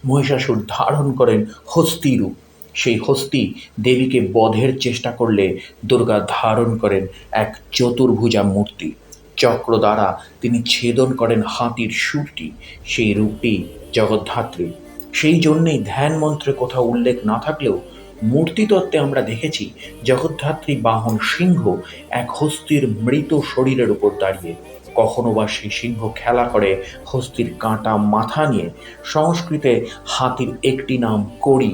মহিষাসুর ধারণ করেন হস্তি রূপ। সেই হস্তি দেবীকে বধের চেষ্টা করলে দুর্গা ধারণ করেন এক চতুর্ভুজা মূর্তি। চক্র দ্বারা তিনি ছেদন করেন হাতির শুঁড়টি। সেই রূপটি জগদ্ধাত্রী। সেই জন্যেই ধ্যান মন্ত্রে কোথাও উল্লেখ না থাকলেও মূর্তিতত্ত্বে আমরা দেখেছি জগদ্ধাত্রী বাহন সিংহ এক হস্তির মৃত শরীরের উপর দাঁড়িয়ে। কখনো বা সেই সিংহ খেলা করে হস্তির কাঁটা মাথা নিয়ে। সংস্কৃতে হাতির একটি নাম করি,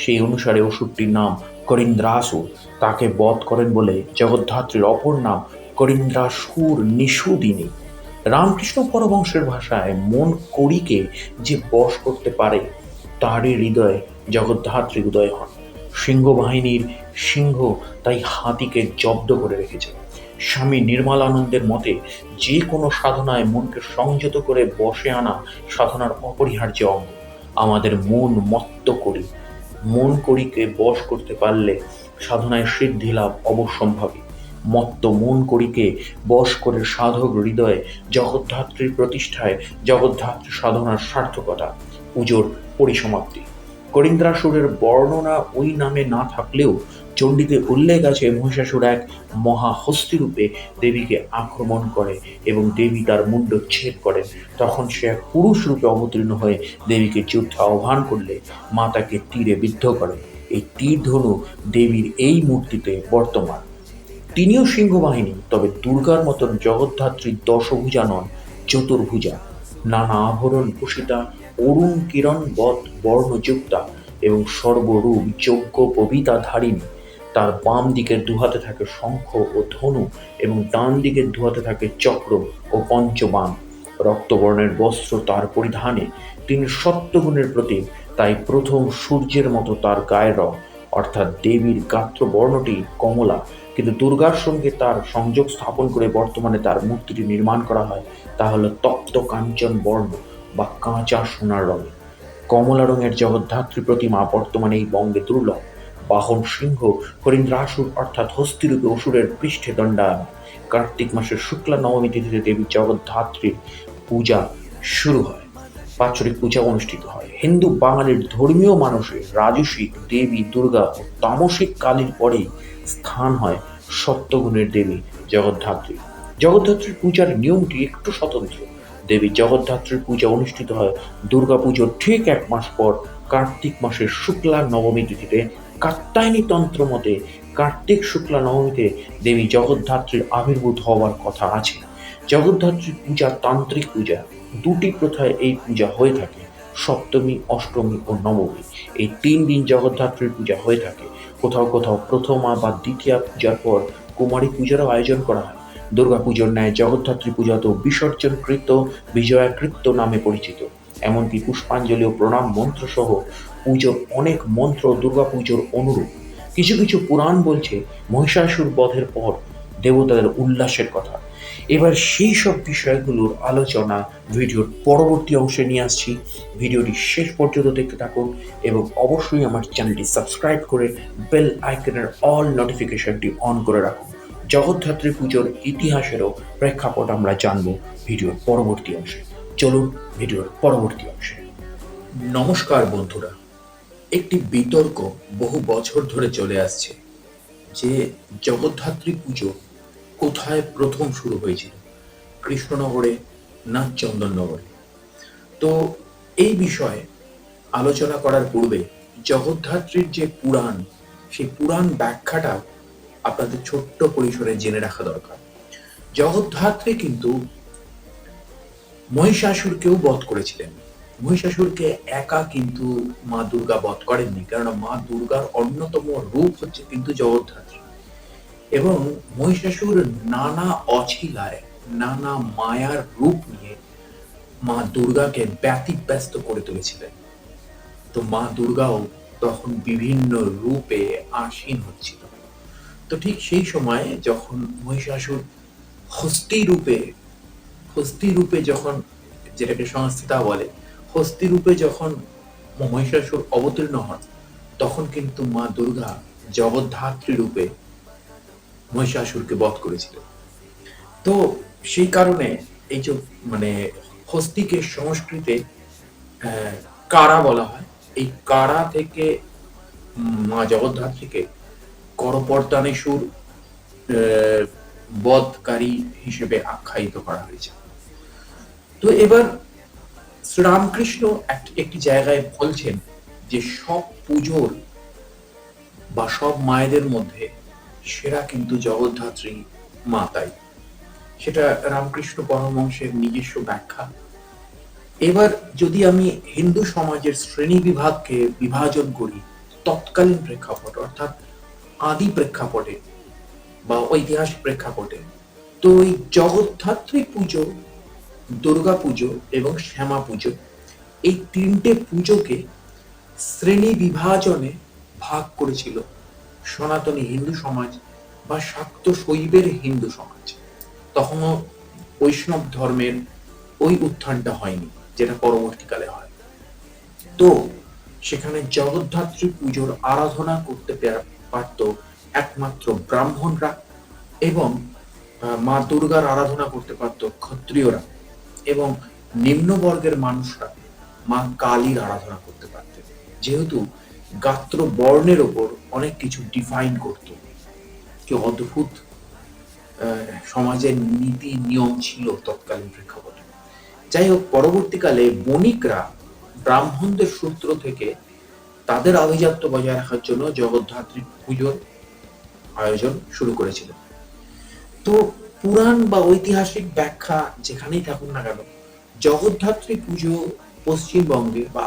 সেই অনুসারে অসুরটির নাম করিন্দ্রাসুর। তাকে বধ করেন বলে জগদ্ধাত্রীর অপর নাম করিন্দ্রাসুর নিষুদিনী। রামকৃষ্ণ পরমহংসের ভাষায় মন করিকে যে বশ করতে পারে তারই হৃদয়ে জগদ্ধাত্রী উদয় হন। সিংহবাহিনীর সিংহ তাই হাতিকে জব্দ করে রেখেছে। স্বামী নির্মলানন্দের মতে যে কোনো সাধনায় মনকে সংযত করে বশে আনা সাধনার অপরিহার্য অঙ্গ। আমাদের মন মত্ত করি, মন করিকে বশ করতে পারলে সাধনায় সিদ্ধি লাভ অবশ্যম্ভাবী। মত্ত মন করিকে বশ করে সাধক হৃদয়ে জগদ্ধাত্রীর প্রতিষ্ঠায় জগদ্ধাত্রী সাধনার সার্থকতা, পুজোর পরিসমাপ্তি। করিন্দ্রাসুরের বর্ণনা ওই নামে না থাকলেও চণ্ডীতে উল্লেখ আছে মহিষাসুর এক মহাহস্তিরূপে দেবীকে আক্রমণ করে এবং দেবী তার মুণ্ডচ্ছেদ করেন। তখন সে এক পুরুষ রূপে অবতীর্ণ হয়ে দেবীকে যুদ্ধে আহ্বান করলে মা তাকে তীরে বিদ্ধ করেন। এই তীর ধনু দেবীর এই মূর্তিতে বর্তমান। তিনিও সিংহবাহিনী, তবে দুর্গার মতন জগদ্ধাত্রী দশভুজা নন, চতুর্ভুজা। নানা আভরণ ভূষিতা, অরুণ কিরণবৎ বর্ণযুক্তা এবং সর্বরূপ যজ্ঞ পবিতা ধারিণী। তার বাম দিকের দুহাতে থাকে শঙ্খ ও ধনু এবং ডান দিকের দুহাতে থাকে চক্র ও পঞ্চবাণ। রক্তবর্ণের বস্ত্র তার পরিধানে। তিনি সত্যগুণের প্রতীক, তাই প্রথম সূর্যের মতো তার গায়ের রং, অর্থাৎ দেবীর গাত্রবর্ণটি কমলা। কিন্তু দুর্গার সঙ্গে তার সংযোগ স্থাপন করে বর্তমানে তার মূর্তিটি নির্মাণ করা হয়, তা হল তপ্ত কাঞ্চন বর্ণ বা কাঁচা সোনার রঙে। কমলা রঙের জগদ্ধাত্রী প্রতিমা বর্তমানে এই বঙ্গে দুর্লভ। বাহন সিংহ হরিন্দ্রাসুর অর্থাৎ হস্তিরূপে অসুরের পৃষ্ঠে দণ্ডায়মান। কার্তিক মাসের শুক্লা নবমী তিথিতে দেবী জগদ্ধাত্রীর পূজা শুরু হয়, বাৎসরিক পূজা অনুষ্ঠিত হয়। হিন্দু বাঙালির ধর্মীয় মানুষের রাজসিক দেবী দুর্গা ও তামসিক কালীর পরেই স্থান হয় সত্যগুণের দেবী জগদ্ধাত্রী। জগদ্ধাত্রীর পূজার নিয়মটি একটু স্বতন্ত্র। দেবী জগদ্ধাত্রীর পূজা অনুষ্ঠিত হয় দুর্গা পুজোর ঠিক 1 মাস পর, কার্তিক মাসের শুক্লা নবমী তিথিতে। কাত্যায়নী তন্ত্র মতে কার্তিক শুক্লা নবমীতে দেবী জগদ্ধাত্রীর আবির্ভূত হওয়ার কথা আছে। জগদ্ধাত্রীর পূজা তান্ত্রিক পূজা। দুটি প্রথায় এই পূজা হয়ে থাকে, সপ্তমী, অষ্টমী ও নবমী। এই 3 দিন জগদ্ধাত্রীর পূজা হয়ে থাকে। কোথাও কোথাও প্রথমা বা দ্বিতীয়া পূজার পর কুমারী পূজারও আয়োজন করা হয়। দুর্গা পুজোর ন্যায় জগদ্ধাত্রী পূজা তো বিসর্জনকৃত, বিজয়াকৃত্য নামে পরিচিত। এমনকি পুষ্পাঞ্জলি ও প্রণাম মন্ত্র সহ পুজোর অনেক মন্ত্র দুর্গা পুজোর অনুরূপ। কিছু কিছু পুরাণ বলছে মহিষাসুর বধের পর দেবতাদের উল্লাসের কথা। এবার সেই সব বিষয়গুলোর আলোচনা ভিডিওর পরবর্তী অংশে নিয়ে আসছি। ভিডিওটি শেষ পর্যন্ত দেখতে থাকুন এবং অবশ্যই আমার চ্যানেলটি সাবস্ক্রাইব করে বেল আইকনের অল নোটিফিকেশনটি অন করে রাখুন। জগদ্ধাত্রী পুজোর ইতিহাসেরও প্রেক্ষাপট আমরা জানব ভিডিওর পরবর্তী অংশে। চলুন ভিডিওর পরবর্তী অংশে। নমস্কার বন্ধুরা। একটি বিতর্ক বহু বছর ধরে চলে আসছে যে জগদ্ধাত্রী পুজো কোথায় প্রথম শুরু হয়েছিল, কৃষ্ণনগরে না চন্দননগরে। তো এই বিষয়ে আলোচনা করার পূর্বে জগদ্ধাত্রীর যে পুরাণ, সেই পুরাণ ব্যাখ্যাটা আপনাদের ছোট্ট পরিসরে জেনে রাখা দরকার। জগদ্ধাত্রী কিন্তু মহিষাসুরকেও বধ করেছিলেন। মহিষাসুরকে একা কিন্তু মা দুর্গা বধ করেননি, কেননা মা দুর্গার অন্যতম রূপ হচ্ছে কিন্তু জগদ্ধাত্রী। এবং মহিষাসুর নানা অছিলায়, নানা মায়ার রূপ নিয়ে মা দুর্গাকে ব্যতিব্যস্ত করে তুলেছিলেন। তো মা দুর্গাও তখন বিভিন্ন রূপে আসীন হচ্ছিল। তো ঠিক সেই সময় যখন মহিষাসুর হস্তি রূপে যখন, যেটাকে সংস্থিতা বলে, হস্তি রূপে যখন মহিষাসুর অবতীর্ণ হন, তখন কিন্তু মা দুর্গা জগদ্ধাত্রী রূপে মহিষাসুরকে বধ করেছিলেন। তো সেই কারণে এই যে হস্তিকে সংস্কৃতে কারা বলা হয়। এই কারা থেকে মা জগদ্ধাত্রীকে করপর্দানেশুর বধকারী হিসেবে আখ্যায়িত করা হয়েছে। তো এবার শ্রীরামকৃষ্ণ একটি জায়গায় বলছেন যে সব পুজোর বা সব মায়েদের মধ্যে সেরা কিন্তু জগদ্ধাত্রী মাতাই। সেটা রামকৃষ্ণ পরমহংসের নিজস্ব ব্যাখ্যা। এবার যদি আমি হিন্দু সমাজের শ্রেণী বিভাগকে বিভাজন করি তৎকালীন প্রেক্ষাপট অর্থাৎ আদি প্রেক্ষাপটে বা ঐতিহাসিক প্রেক্ষাপটে, তো এই জগদ্ধাত্রী পুজো, দুর্গা পুজো এবং শ্যামা পুজো, এই তিনটে পুজোকে শ্রেণী বিভাজনে ভাগ করেছিল সনাতনী হিন্দু সমাজ বা শাক্ত শৈবের হিন্দু সমাজ। তখনও বৈষ্ণব ধর্মের ওই উত্থানটা হয়নি যেটা পরবর্তীকালে হয়। তো সেখানে জগদ্ধাত্রী পুজোর আরাধনা করতে পারত একমাত্র ব্রাহ্মণরা এবং মা দুর্গার আরাধনা করতে পারত ক্ষত্রিয়রা এবং নিম্নবর্গের মানুষরা মা কালীর আরাধনা করতে পারতেন, যেহেতু গাত্র বর্ণের ওপর অনেক কিছু ডিফাইন করত। কি অদ্ভুত সমাজের নীতি নিয়ম ছিল তৎকালীন প্রেক্ষাপটে। যাই হোক, পরবর্তীকালে বণিকরা ব্রাহ্মণদের সূত্র থেকে তাদের আভিজাত্য বজায় রাখার জন্য জগদ্ধাত্রী পুজোর আয়োজন শুরু করেছিলেন। তো পুরাণ বা ঐতিহাসিক ব্যাখ্যা যেখানেই থাকুন না কেন, জগদ্ধাত্রী পুজো পশ্চিমবঙ্গে বা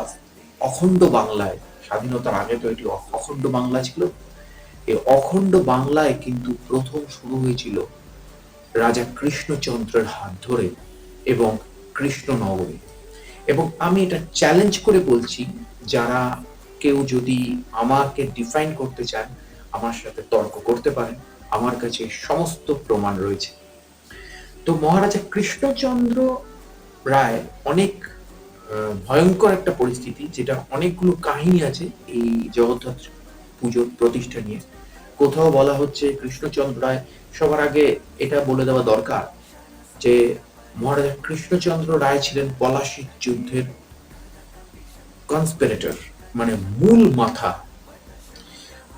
অখণ্ড বাংলায়, স্বাধীনতার আগে তো এটি অখণ্ড বাংলা ছিল, এই অখণ্ড বাংলায় কিন্তু প্রথম শুরু হয়েছিল রাজা কৃষ্ণচন্দ্রের হাত ধরে এবং কৃষ্ণ নবমী। এবং আমি এটা চ্যালেঞ্জ করে বলছি, যারা কেউ যদি আমাকে ডিফাইন করতে চান আমার সাথে তর্ক করতে পারেন, আমার কাছে সমস্ত প্রমাণ রয়েছে। তো মহারাজা কৃষ্ণচন্দ্র রায় অনেক ভয়ঙ্কর একটা পরিস্থিতি, যেটা অনেকগুলো কাহিনী আছে এই জগদ্ধাত্রী পুজোর প্রতিষ্ঠা নিয়ে। কোথাও বলা হচ্ছে কৃষ্ণচন্দ্র রায়, সবার আগে এটা বলে দেওয়া দরকার যে মহারাজা কৃষ্ণচন্দ্র রায় ছিলেন পলাশীর যুদ্ধের কনস্পিরেটর, মানে মূল মাথা।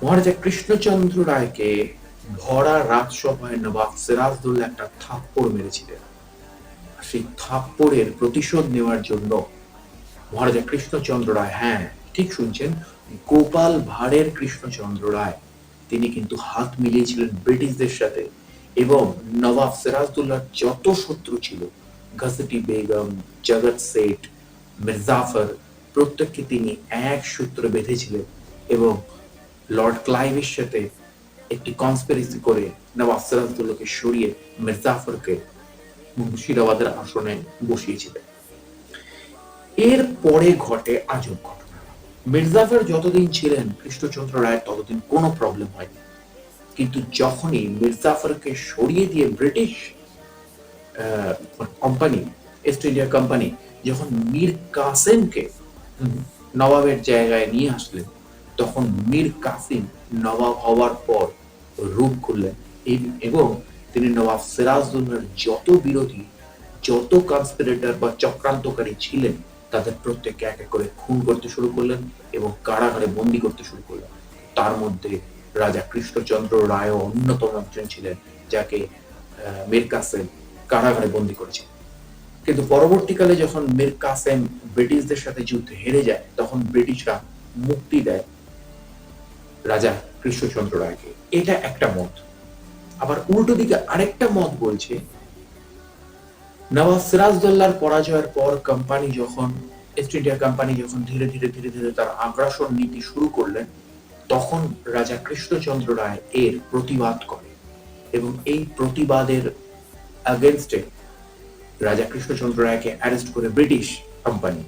মহারাজা কৃষ্ণচন্দ্র রায়কে ভরা রাজসভায় নবাব সিরাজদৌল্লা একটা থাপ্পড় মেরেছিলেন। সেই থাপ্পড়ের প্রতিশোধ নেওয়ার জন্য মহারাজা কৃষ্ণচন্দ্র রায়, হ্যাঁ ঠিক শুনছেন, গোপাল ভাঁড়ের কৃষ্ণচন্দ্র রায়, তিনি কিন্তু হাত মিলিয়েছিলেন ব্রিটিশদের সাথে এবং নবাব সিরাজদৌল্লার যত শত্রু ছিল, ঘসেটি বেগম, জগৎ শেঠ, মির্জাফর, প্রত্যেককে তিনি এক সূত্রে বেঁধেছিলেন এবং লর্ড ক্লাইভের সাথে একটি কনস্পিরেসি করে নবাব সিরাজদৌল্লাকে সরিয়ে মির্জাফরকে মুর্শিদাবাদের আসনে বসিয়েছিলেন। এর পরে ঘটে আজব ঘটনা। মির্জাফর যতদিন ছিলেন কৃষ্ণচন্দ্র রায়ের ততদিন কোনো প্রবলেম হয়নি, কিন্তু যখনই মির্জাফরকে সরিয়ে দিয়ে British company, east India company যখন মীর কাসেমকে নবাবের জায়গায় নিয়ে আসলেন, তখন মীর কাসিম নবাব হওয়ার পর রূপ খুললেন এবং তিনি নবাব সিরাজদৌল্লার যত বিরোধী, যত কনস্পিরেটর বা চক্রান্তকারী ছিলেন, তাদের প্রত্যেককে এক এক করে খুন করতে শুরু করলেন এবং কারাগারে বন্দী করতে শুরু করলেন। তার মধ্যে রাজা কৃষ্ণচন্দ্র রায় অন্যতম একজন ছিলেন, যাকে মীর কাসেম কারাগারে বন্দী করেছিলেন। কিন্তু পরবর্তীকালে যখন মীর কাসেম ব্রিটিশদের সাথে যুদ্ধে হেরে যায়, তখন ব্রিটিশরা মুক্তি দেয় রাজা কৃষ্ণচন্দ্র রায়কে। এটা একটা মত। আবার উল্টো দিকে আরেকটা মত বলছে, নবাব সিরাজদৌল্লার পরাজয়ের পর কোম্পানি যখন, ইস্ট ইন্ডিয়া কোম্পানি যখন ধীরে ধীরে ধীরে ধীরে তার আগ্রাসন নীতি শুরু করলেন, তখন রাজা কৃষ্ণচন্দ্র রায় এর প্রতিবাদ করে এবং এই প্রতিবাদের এগেইনস্টে রাজা কৃষ্ণচন্দ্র রায়কে অ্যারেস্ট করে ব্রিটিশ কোম্পানি,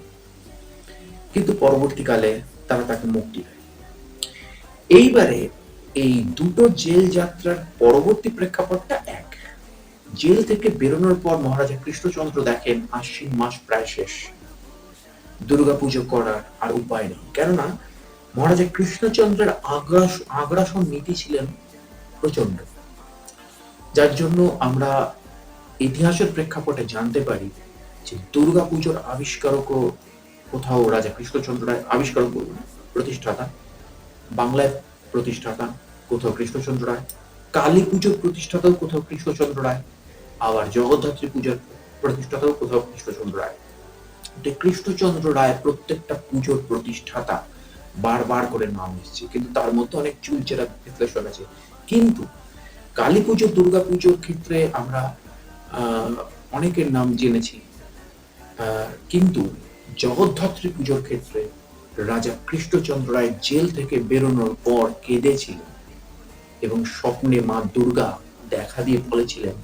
কিন্তু পরবর্তীকালে তারা তাকে মুক্তি দেয়। এইবারে এই দুটো জেল যাত্রার পরবর্তী প্রেক্ষাপটটা এক। জেল থেকে বেরোনোর পর মহারাজা কৃষ্ণচন্দ্র দেখেন আশ্বিন মাস প্রায় শেষ, দুর্গাপুজো করার আর উপায় নেই, কেননা মহারাজা কৃষ্ণচন্দ্রের আগ্রাসন নীতি ছিলেন প্রচন্ড, যার জন্য আমরা ইতিহাসের প্রেক্ষাপটে জানতে পারি যে দুর্গাপুজোর আবিষ্কারকও কোথাও রাজা কৃষ্ণচন্দ্র রায় আবিষ্কারক বলুন, প্রতিষ্ঠাতা, বাংলায় প্রতিষ্ঠাতা কোথাও কৃষ্ণচন্দ্র রায়, কালী পুজোর প্রতিষ্ঠাতাও কোথাও কৃষ্ণচন্দ্র রায়, আবার জগদ্ধাত্রী পূজার প্রতিষ্ঠাতাও কোথাও কৃষ্ণচন্দ্র রায়। কৃষ্ণচন্দ্র রায় প্রত্যেকটা পুজোর প্রতিষ্ঠাতা বারবার করে নাম এসছে, কিন্তু তার মধ্যে অনেক চুলচেরা বিশ্লেষণ আছে। কিন্তু কালী পুজো, দুর্গা পুজোর ক্ষেত্রে আমরা অনেকের নাম জেনেছি, কিন্তু জগদ্ধাত্রী পুজোর ক্ষেত্রে রাজা কৃষ্ণচন্দ্র রায় জেল থেকে বেরোনোর পর কেঁদেছিলেন এবং স্বপ্নে মা দুর্গা দেখা দিয়ে বলেছিলেন,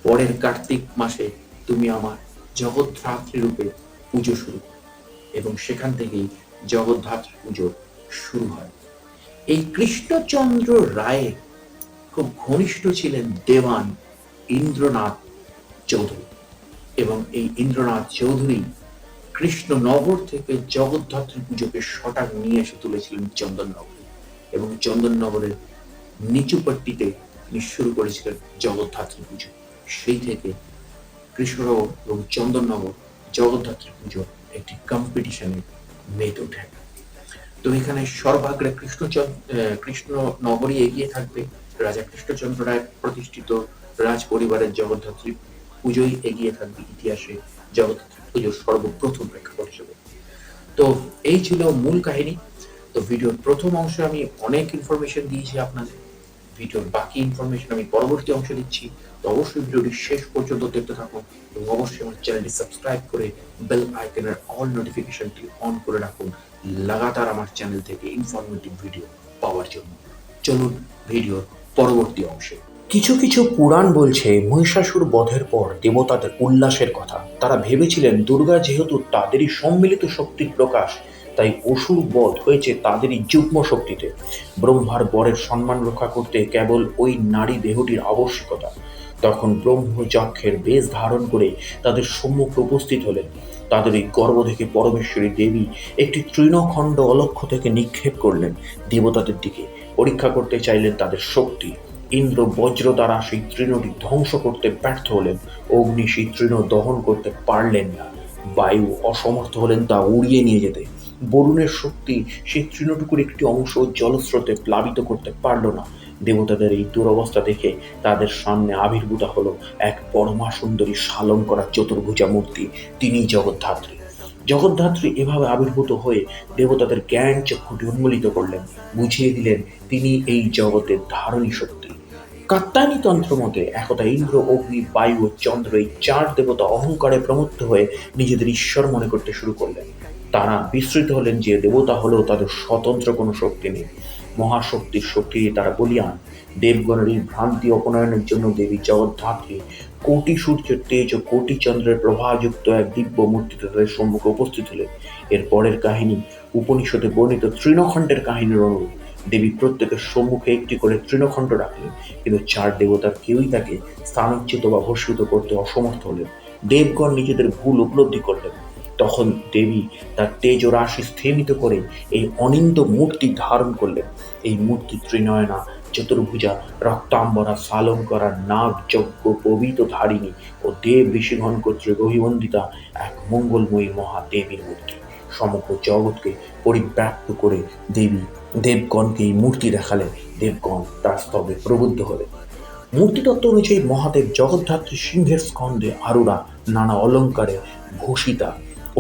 পরের কার্তিক মাসে তুমি আমার জগদ্ধাত্রী রূপে পুজো শুরু করো, এবং সেখান থেকেই জগদ্ধাত্রী পুজো শুরু হয়। এই কৃষ্ণচন্দ্র রায়ের খুব ঘনিষ্ঠ ছিলেন দেওয়ান ইন্দ্রনাথ চৌধুরী, এবং এই ইন্দ্রনাথ চৌধুরী কৃষ্ণনগর থেকে জগদ্ধাত্রী পুজোকে শটাক নিয়ে এসে তুলেছিলেন চন্দননগরে, এবং চন্দননগরের নিচুপট্টিতে তিনি শুরু করেছিলেন জগদ্ধাত্রী পুজো। সেই থেকে কৃষ্ণনগর এবং চন্দননগর জগদ্ধাত্রী পুজো একটি কম্পিটিশনে মেতে ওঠে। তো এখানে সর্বাগ্রে কৃষ্ণনগরই এগিয়ে থাকবে, রাজা কৃষ্ণচন্দ্র রায় প্রতিষ্ঠিত রাজ পরিবারের জগদ্ধাত্রী পুজোই এগিয়ে থাকবে ইতিহাসে জগদ্ধাত্রী পুজোর সর্বপ্রথম প্রেক্ষাপট হিসেবে। তো এই ছিল মূল কাহিনী। তো ভিডিওর প্রথম অংশে আমি অনেক ইনফরমেশন দিয়েছি আপনাদের, ভিডিওর বাকি ইনফরমেশন আমি পরবর্তী অংশে দিচ্ছি। তো অবশ্যই ভিডিওটি শেষ পর্যন্ত দেখতে থাকুন এবং অবশ্যই আমার চ্যানেলটি সাবস্ক্রাইব করে বেল আইকনের অল নোটিফিকেশনটি অন করে রাখুন লাগাতার আমার চ্যানেল থেকে ইনফরমেটিভ ভিডিও পাওয়ার জন্য। চলুন ভিডিওর পরবর্তী অংশে। কিছু কিছু পুরাণ বলছে মহিষাসুর বধের পর দেবতাদের উল্লাসের কথা। তারা ভেবেছিলেন দুর্গা যেহেতু তাদেরই সম্মিলিত শক্তির প্রকাশ, তাই অসুর বধ হয়েছে তাদেরই যুগ্ম শক্তিতে। ব্রহ্মার বরের সম্মান রক্ষা করতে কেবল ওই নারী দেহটির আবশ্যকতা। তখন ব্রহ্মযক্ষের বেশ ধারণ করে তাদের সম্মুখে উপস্থিত হলেন। তাদের এই গর্ব দেখে পরমেশ্বরী দেবী একটি তৃণখণ্ড অলক্ষ্য থেকে নিক্ষেপ করলেন দেবতাদের দিকে। পরীক্ষা করতে চাইলেন তাদের শক্তি। ইন্দ্র বজ্র দ্বারা সেই তৃণটি ধ্বংস করতে ব্যর্থ হলেন। অগ্নি সেই তৃণ দহন করতে পারলেন না। বায়ু অসমর্থ হলেন তা উড়িয়ে নিয়ে যেতে। বরুণের শক্তি সেই তৃণটুকুর একটি অংশ জলস্রোতে প্লাবিত করতে পারল না। দেবতাদের এই দুরবস্থা দেখে তাদের সামনে আবির্ভূত হলো এক পরমা সুন্দরী শালং করা চতুর্ভুজা মূর্তি, তিনি জগদ্ধাত্রী। জগদ্ধাত্রী এভাবে আবির্ভূত হয়ে দেবতাদের জ্ঞান চক্ষুটি উন্মোলিত করলেন, বুঝিয়ে দিলেন তিনি এই জগতের ধারণী শক্তি। কাত্যায়নী তন্ত্র মতে একদা ইন্দ্র, অগ্নি, বায়ু ও চন্দ্র এই চার দেবতা অহংকারে প্রমত্ত হয়ে নিজেদের ঈশ্বর মনে করতে শুরু করলেন। তারা বিস্মৃত হলেন যে দেবতা হলেও তাদের স্বতন্ত্র কোনো শক্তি নেই। মহাশক্তির শক্তি তারা বলিয়ান। দেবগণের এই ভ্রান্তি অপনয়নের জন্য দেবী জগদ্ধাত্রী কোটি সূর্যের তেজ ও কোটি চন্দ্রের প্রভাযুক্ত এক দিব্য মূর্তিতে তাদের সম্মুখে উপস্থিত হলেন। এর পরের কাহিনী উপনিষদে বর্ণিত তৃণখণ্ডের কাহিনীর অনুরূপ। দেবী প্রত্যেকের সম্মুখে একটি করে তৃণখণ্ড রাখলেন, কিন্তু চার দেবতার কেউই তাকে স্থানচ্যুত বা ভস্মিত করতে অসমর্থ হলেন। দেবগণ নিজেদের ভুল উপলব্ধি করলেন। তখন দেবী তার তেজ ও রাশি স্থিমিত করে এই অনিন্দ মূর্তি ধারণ করলেন। এই মূর্তি ত্রিনয়না, চতুর্ভুজা, রক্তাম্বরা, সালঙ্করা, নাগ যজ্ঞ পবিত ধারিণী ও দেব ঋষিগণ কর্তৃক অভিবন্দিতা এক মঙ্গলময়ী মহাদেবীর মূর্তি। সমগ্র জগৎকে পরিব্যাপ্ত করে দেবী দেবগণকে এই মূর্তি দেখালেন। দেবগণ তার স্তবে প্রবুদ্ধ হলেন। মূর্তিতত্ত্ব অনুযায়ী মহাদেব জগদ্ধাত্রী সিংহের স্কন্ধে আরুরা, নানা অলঙ্কারে ভূষিতা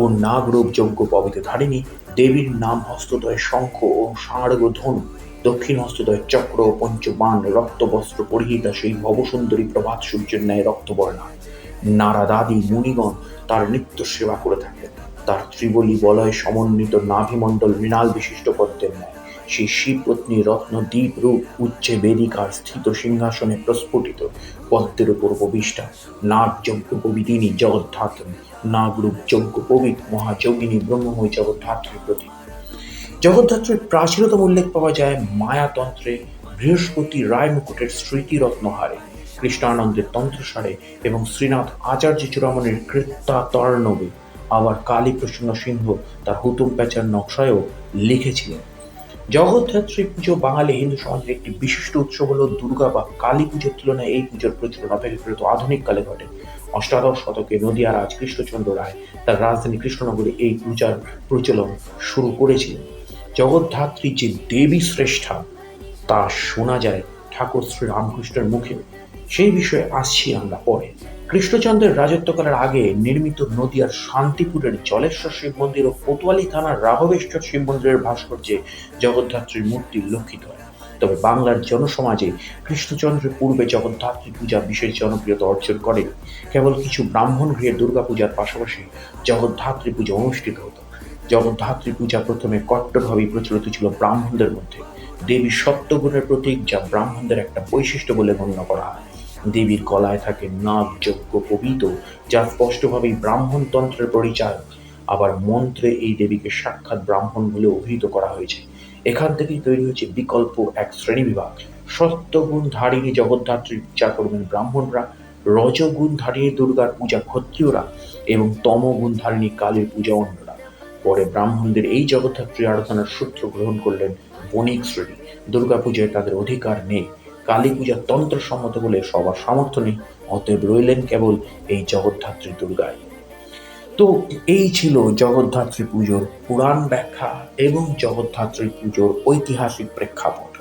ও নাগরূপ যজ্ঞ পবিত ধারিণী। দেবীর নাম হস্তদ্বয়ে শঙ্খ ও ষাঁড়গ ধনু, দক্ষিণ হস্তদ্বয়ে চক্র ও পঞ্চবাণ, রক্তবস্ত্র পরিহিতা সেই ভবসুন্দরী প্রভাত সূর্যের ন্যায় রক্তবর্ণা। নারদাদি মুনিগণ তার নিত্য সেবা করে থাকেন। তার ত্রিবলী বলয় সমন্বিত নাভিমণ্ডল মৃণাল বিশিষ্ট পদ্মের ন্যায়। সেই শিবপত্নী রত্নদ্বীপ রূপ উচ্চে বেদিকার স্থিত সিংহাসনে প্রস্ফুটিত, পদ্মের উপর উপবিষ্টা। নাগ যজ্ঞ পবিদিনী জগদ্ধাত্রী, নাগরূপ যজ্ঞ পবিত মহাযোগিনী ব্রহ্মময় জগদ্ধাত্রীর প্রতীক। জগদ্ধাত্রীর প্রাচীনতম উল্লেখ পাওয়া যায় মায়াতন্ত্রে বৃহস্পতি রায় মুকুটের স্মৃতিরত্নহারে, কৃষ্ণানন্দের তন্ত্রসারে এবং শ্রীনাথ আচার্য চূড়ামণির কৃত্তাতর্ণবে। আবার কালী প্রসন্ন সিংহ তার হুতুম প্যাঁচার নকশায়ও লিখেছিলেন। জগদ্ধাত্রী পুজো বাঙালি হিন্দু সমাজের একটি বিশিষ্ট উৎসব হল দুর্গা বা কালী পুজোর তুলনায় এই পুজোর প্রচলন অপেক্ষাকৃত আধুনিক কালে ঘটে। অষ্টাদশ শতকে নদিয়ার রাজ কৃষ্ণচন্দ্র রায় তার রাজধানী কৃষ্ণনগরে এই পূজার প্রচলন শুরু করেছিলেন। জগদ্ধাত্রী যে দেবী শ্রেষ্ঠা তা শোনা যায় ঠাকুর শ্রী রামকৃষ্ণের মুখে। সেই বিষয়ে আসছি আমরা পরে। কৃষ্ণচন্দ্রের রাজত্বকালের আগে নির্মিত নদিয়ার শান্তিপুরের জলেশ্বর শিব মন্দির ও কোতোয়ালি থানার রাঘবেশ্বর শিব মন্দিরের ভাস্কর্যে জগদ্ধাত্রীর মূর্তি লক্ষিত হয়। তবে বাংলার জনসমাজে কৃষ্ণচন্দ্রের পূর্বে জগদ্ধাত্রী পূজা বিশেষ জনপ্রিয়তা অর্জন করেনি। কেবল কিছু ব্রাহ্মণ গৃহে দুর্গাপূজার পাশাপাশি জগদ্ধাত্রী পূজা অনুষ্ঠিত হতো। জগদ্ধাত্রী পূজা প্রথমে কট্টরভাবেই প্রচলিত ছিল ব্রাহ্মণদের মধ্যে। দেবীর সত্যগুণের প্রতীক, যা ব্রাহ্মণদের একটা বৈশিষ্ট্য বলে গণ্য করা হয়। দেবীর গলায় থাকে নাগ যজ্ঞ পবিত, যা স্পষ্টভাবেই ব্রাহ্মণ তন্ত্রের পরিচায়ক। আবার মন্ত্রে এই দেবীকে সাক্ষাৎ ব্রাহ্মণ বলে অভিহিত করা হয়েছে। এখান থেকেই তৈরি হয়েছে বিকল্প এক শ্রেণীবিভাগ। সত্যগুণ ধারিণী জগদ্ধাত্রীর পূজা করবেন ব্রাহ্মণরা, রজগুণ ধারিণী দুর্গার পূজা ক্ষত্রিয়রা এবং তমগুণ ধারিণী কালীর পূজা অন্যরা। পরে ব্রাহ্মণদের এই জগদ্ধাত্রী আরাধনার সূত্র গ্রহণ করলেন বণিক শ্রেণী। দুর্গাপূজায় তাদের অধিকার নেই, কালী পূজা তন্ত্রসম্মত বলে সবার সামর্থ্য নেই, অতএব রইলেন কেবল এই জগদ্ধাত্রী দুর্গায়। তো এই ছিল জগদ্ধাত্রী পুজোর পুরাণ ব্যাখ্যা এবং জগদ্ধাত্রী পুজোর ঐতিহাসিক প্রেক্ষাপট।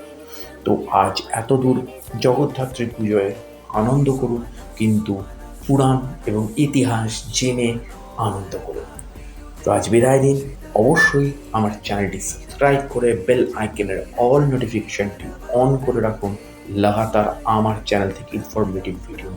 তো আজ এতদূর জগদ্ধাত্রী পুজোয় আনন্দ করুন, কিন্তু পুরাণ এবং ইতিহাস জেনে আনন্দ করুন। তো আজ বিদায় দিন। অবশ্যই আমার চ্যানেলটি সাবস্ক্রাইব করে বেল আইকনের অল নোটিফিকেশনটি অন করে রাখুন লাগাতার আমার চ্যানেল থেকে ইনফরমেটিভ ভিডিও